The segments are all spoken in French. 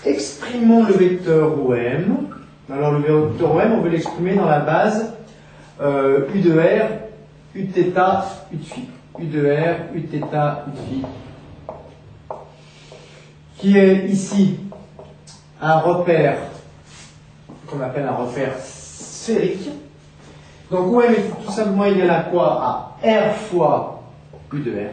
exprimons le vecteur OM. Alors le vecteur OM, on veut l'exprimer dans la base U de R, U de θ, U de phi. U de R, U de θ, U de phi. Qui est ici un repère qu'on appelle un repère sphérique. Donc OM est tout simplement égal à quoi? À R fois U de R.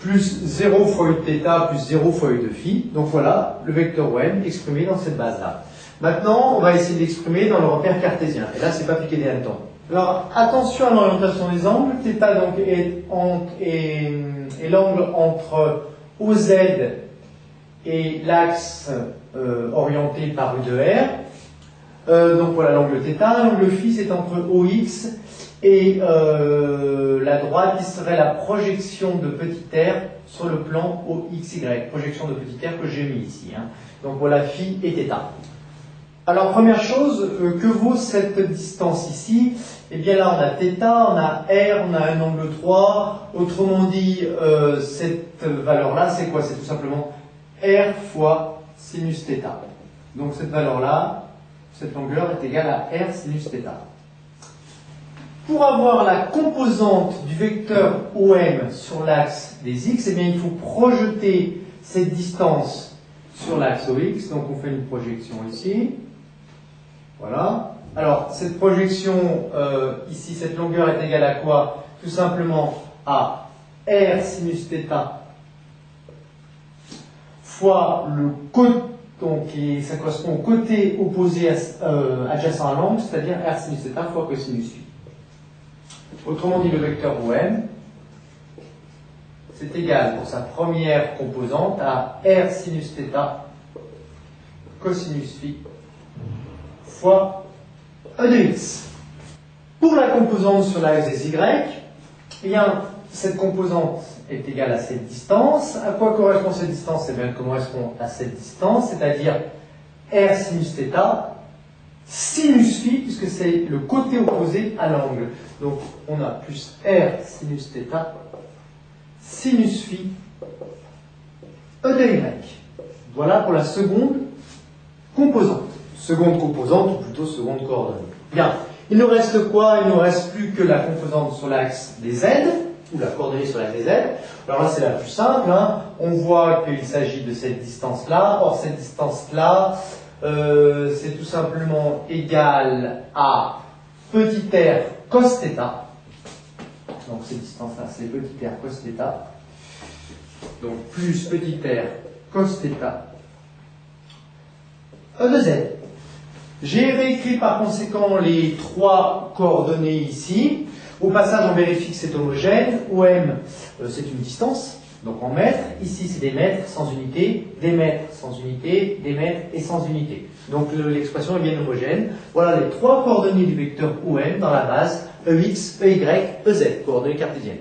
Plus 0 fois U de θ plus 0 fois U de phi. Donc voilà le vecteur OM exprimé dans cette base-là. Maintenant, on va essayer de l'exprimer dans le repère cartésien. Et là, c'est pas piqué des hannetons. Alors, attention à l'orientation des angles. Θ donc est l'angle entre OZ et l'axe orienté par U de R. Donc voilà l'angle θ. L'angle phi, c'est entre OX et la droite qui serait la projection de petit r sur le plan OXY. Projection de petit r que j'ai mis ici. Hein. Donc voilà phi et θ. Alors première chose, que vaut cette distance ici? Eh bien là on a θ, on a r, on a un angle 3. Autrement dit, cette valeur-là, c'est quoi? C'est tout simplement r fois sinus θ. Donc cette valeur-là, cette longueur est égale à r sinus θ. Pour avoir la composante du vecteur OM sur l'axe des x, eh bien, il faut projeter cette distance sur l'axe OX. Donc on fait une projection ici. Voilà. Alors cette projection ici, cette longueur est égale à quoi? Tout simplement à r sinus θ fois le côté, donc ça correspond au côté opposé adjacent à l'angle, c'est-à-dire r sinus θ fois cosinus phi. Autrement dit, le vecteur OM, c'est égal pour sa première composante à r sinus θ cosinus phi fois E de x. Pour la composante sur l'axe des y, eh bien, cette composante est égale à cette distance. À quoi correspond cette distance? Eh bien, elle correspond à cette distance, c'est-à-dire r sinus θ sinus phi, puisque c'est le côté opposé à l'angle. Donc, on a plus r sinus θ sinus phi E de y. Voilà pour la seconde composante. Seconde composante, ou plutôt seconde coordonnée. Bien, il nous reste quoi? Il ne nous reste plus que la composante sur l'axe des z, ou la coordonnée sur l'axe des z. Alors là, c'est la plus simple. Hein. On voit qu'il s'agit de cette distance-là. Or, cette distance-là, c'est tout simplement égal à petit r cos θ. Donc, cette distance-là, c'est petit r cos θ. Donc, plus petit r cos θ E de z. J'ai réécrit par conséquent les trois coordonnées ici. Au passage, on vérifie que c'est homogène. OM, c'est une distance, donc en mètres. Ici, c'est des mètres sans unité, des mètres sans unité, des mètres et sans unité. Donc l'expression est bien homogène. Voilà les trois coordonnées du vecteur OM dans la base EX, EY, EZ, coordonnées cartésiennes.